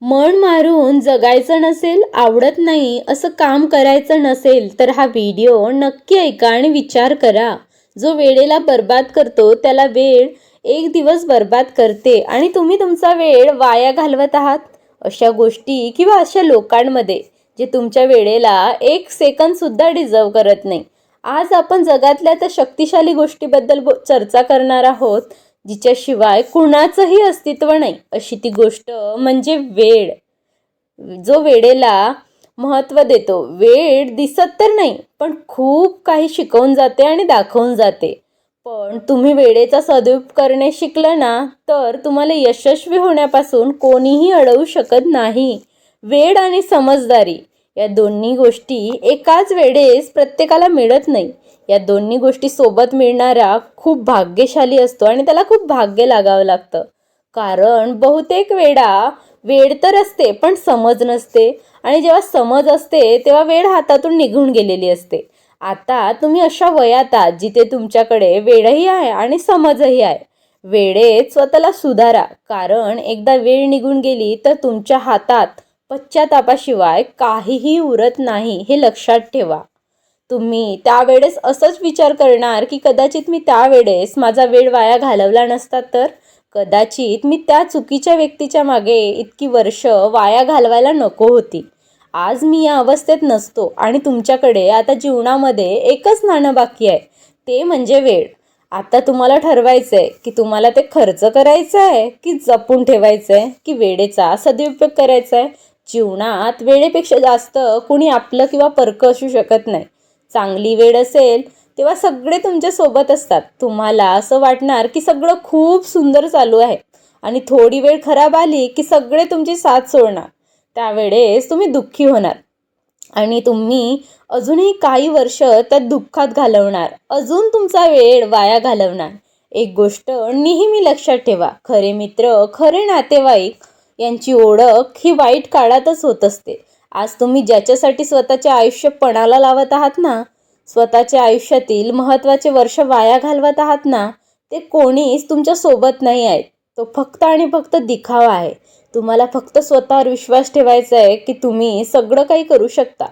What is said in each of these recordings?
मन मारून जगायचं नसेल, आवडत नाही असं काम करायचं नसेल, तर हा व्हिडिओ नक्की ऐका आणि विचार करा. जो वेळेला बर्बाद करतो त्याला वेळ एक दिवस बर्बाद करते आणि तुम्ही तुमचा वेळ वाया घालवत आहात अशा गोष्टी किंवा अशा लोकांमध्ये जे तुमच्या वेळेला एक सेकंद सुद्धा डिझर्व करत नाही. आज आपण जगातल्या त्या शक्तिशाली गोष्टीबद्दल चर्चा करणार आहोत, जिच्याशिवाय कुणाचंही अस्तित्व नाही. अशी ती गोष्ट म्हणजे वेळ. जो वेळेला महत्त्व देतो. वेळ दिसत तर नाही, पण खूप काही शिकवून जाते आणि दाखवून जाते. पण तुम्ही वेळेचा सदुपयोग करणे शिकलं ना, तर तुम्हाला यशस्वी होण्यापासून कोणीही अडवू शकत नाही. वेळ आणि समजदारी या दोन्ही गोष्टी एकाच वेळेस प्रत्येकाला मिळत नाही. या दोन्ही गोष्टी सोबत मिळणारा खूप भाग्यशाली असतो आणि त्याला खूप भाग्य लागावं लागतं. कारण बहुतेक वेळा वेळ तर असते पण समज नसते, आणि जेव्हा समज असते तेव्हा वेळ हातातून निघून गेलेली असते. आता तुम्ही अशा वयात आहात जिथे तुमच्याकडे वेळही आहे आणि समजही आहे. वेळेत स्वतःला सुधारा, कारण एकदा वेळ निघून गेली तर तुमच्या हातात पश्चातापाशिवाय काहीही उरत नाही, हे लक्षात ठेवा. तुम्ही त्यावेळेस असंच विचार करणार की कदाचित मी त्यावेळेस माझा वेळ वाया घालवला नसता, तर कदाचित मी त्या चुकीच्या व्यक्तीच्या मागे इतकी वर्ष वाया घालवायला नको होती. आज मी या अवस्थेत नसतो आणि तुमच्याकडे आता जीवनामध्ये एकच नाणं बाकी आहे, ते म्हणजे वेळ. आता तुम्हाला ठरवायचं आहे की तुम्हाला ते खर्च करायचं आहे की जपून ठेवायचं आहे, की वेळेचा सदुपयोग करायचा आहे. जीवनात वेळेपेक्षा जास्त कोणी आपलं किंवा परकं असू शकत नाही. चांगली वेळ असेल तेव्हा सगळे तुमच्या सोबत असतात. तुम्हाला असं वाटणार की सगळं खूप सुंदर चालू आहे, आणि थोडी वेळ खराब आली की सगळे तुमची साथ सोडणार. त्यावेळेस तुम्ही दुःखी होणार आणि तुम्ही अजूनही काही वर्ष त्या दुःखात घालवणार, अजून तुमचा वेळ वाया घालवणार. एक गोष्ट नेहमी लक्षात ठेवा, खरे मित्र, खरे नातेवाईक यांची ओळख ही वाईट काळातच होत असते. आज तुम्ही ज्याच्यासाठी स्वतःचे आयुष्य पणाला लावत आहात ना, स्वतःच्या आयुष्यातील महत्त्वाचे वर्ष वाया घालवत आहात ना, ते कोणीच तुमच्या सोबत नाही आहेत. तो फक्त आणि फक्त दिखावा आहे. तुम्हाला फक्त स्वतःवर विश्वास ठेवायचा आहे की तुम्ही सगळं काही करू शकता.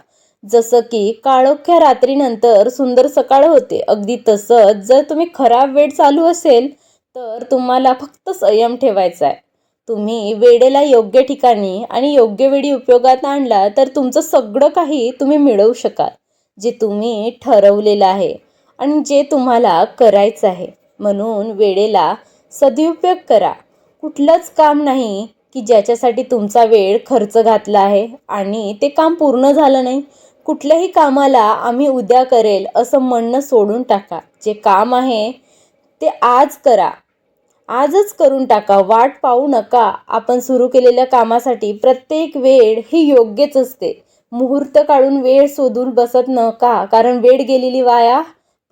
जसं की काळोख्या रात्रीनंतर सुंदर सकाळ होते, अगदी तसंच जर तुम्ही खराब वेळ चालू असेल तर तुम्हाला फक्त संयम ठेवायचा आहे. तुम्ही वेळेला योग्य ठिकाणी आणि योग्य वेळी उपयोगात आणला तर तुमचं सगळं काही तुम्ही मिळवू शकाल, जे तुम्ही ठरवलेलं आहे आणि जे तुम्हाला करायचं आहे. म्हणून वेळेला सदुपयोग करा. कुठलंच काम नाही की ज्याच्यासाठी तुमचा वेळ खर्च घातला आहे आणि ते काम पूर्ण झालं नाही. कुठल्याही कामाला आम्ही उद्या करेल असं म्हणणं सोडून टाका. जे काम आहे ते आज करा, आजच करून टाका. वाट पाहू नका. आपण सुरू केलेल्या कामासाठी प्रत्येक वेळ ही योग्यच असते. मुहूर्त काढून वेळ शोधून बसत नका, कारण वेळ गेलेली वाया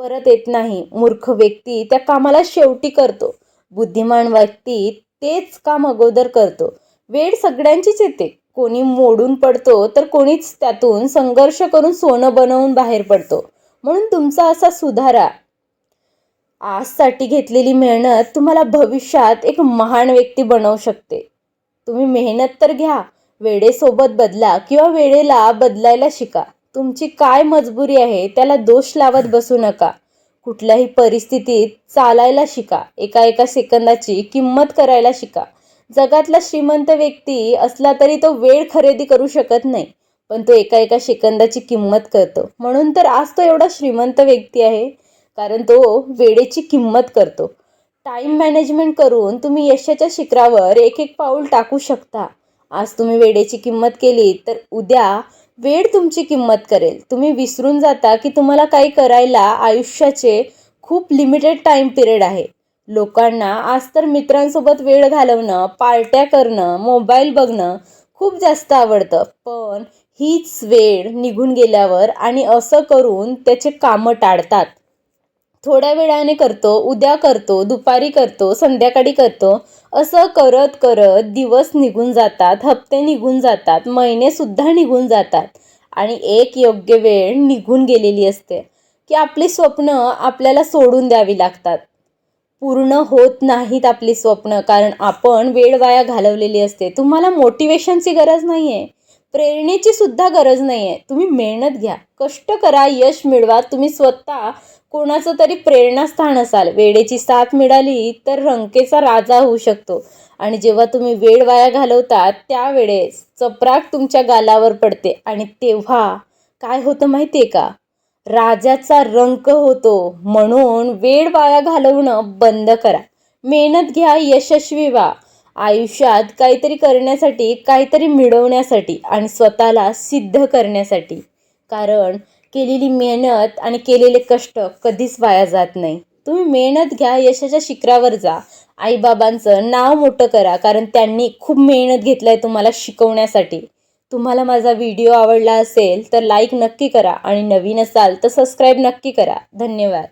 परत येत नाही. मूर्ख व्यक्ती त्या कामाला शेवटी करतो, बुद्धिमान व्यक्ती तेच काम अगोदर करतो. वेळ सगळ्यांचीच येते. कोणी मोडून पडतो तर कोणीच त्यातून संघर्ष करून सोनं बनवून बाहेर पडतो. म्हणून तुमचा असा सुधारा. आजसाठी घेतलेली मेहनत तुम्हाला भविष्यात एक महान व्यक्ती बनवू शकते. तुम्ही मेहनत तर घ्या, वेळेसोबत बदला किंवा वेळेला बदलायला शिका. तुमची काय मजबुरी आहे त्याला दोष लावत बसू नका. कुठल्याही परिस्थितीत चालायला शिका. एका एका सेकंदाची किंमत करायला शिका. जगातला श्रीमंत व्यक्ती असला तरी तो वेळ खरेदी करू शकत नाही, पण तो एका एका सेकंदाची किंमत करतो. म्हणून तर आज तो एवढा श्रीमंत व्यक्ती आहे, कारण तो वेळेची किंमत करतो. टाईम मॅनेजमेंट करून तुम्ही यशाच्या शिखरावर एक एक पाऊल टाकू शकता. आज तुम्ही वेळेची किंमत केली तर उद्या वेळ तुमची किंमत करेल. तुम्ही विसरून जाता की तुम्हाला काही करायला आयुष्याचे खूप लिमिटेड टाईम पिरियड आहे. लोकांना आज तर मित्रांसोबत वेळ घालवणं, पार्ट्या करणं, मोबाईल बघणं खूप जास्त आवडतं. पण हीच वेळ निघून गेल्यावर आणि असं करून त्याचे कामं टाळतात. थोड्या वेळाने करतो, उद्या करतो, दुपारी करतो, संध्याकाळी करतो, असं करत करत दिवस निघून जातात, हप्ते निघून जातात, महिनेसुद्धा निघून जातात आणि एक योग्य वेळ निघून गेलेली असते की आपली स्वप्न आपल्याला सोडून द्यावी लागतात. पूर्ण होत नाहीत आपली स्वप्न, कारण आपण वेळ वाया घालवलेली असते. तुम्हाला मोटिवेशनची गरज नाही आहे, प्रेरणेची सुद्धा गरज नाही आहे. तुम्ही मेहनत घ्या, कष्ट करा, यश मिळवा. तुम्ही स्वतः कोणाचं तरी प्रेरणास्थान असाल. वेळेची साथ मिळाली तर रंकेचा राजा होऊ शकतो. आणि जेव्हा तुम्ही वेळ वाया घालवता त्यावेळेस चपराक तुमच्या गालावर पडते आणि तेव्हा काय होतं माहिती आहे का? राजाचा रंक होतो. म्हणून वेळ वाया घालवणं बंद करा. मेहनत घ्या, यशस्वी व्हा. आयुष्यात काहीतरी करण्यासाठी, काहीतरी मिळवण्यासाठी आणि स्वतःला सिद्ध करण्यासाठी. कारण केलेली मेहनत आणि केलेले कष्ट कधीच वाया जात नाही. तुम्ही मेहनत घ्या, यशाच्या शिखरावर जा. आईबाबांचं नाव मोठं करा, कारण त्यांनी खूप मेहनत घेतलाय तुम्हाला शिकवण्यासाठी. तुम्हाला माझा व्हिडिओ आवडला असेल तर लाईक नक्की करा आणि नवीन असाल तर सबस्क्राईब नक्की करा. धन्यवाद.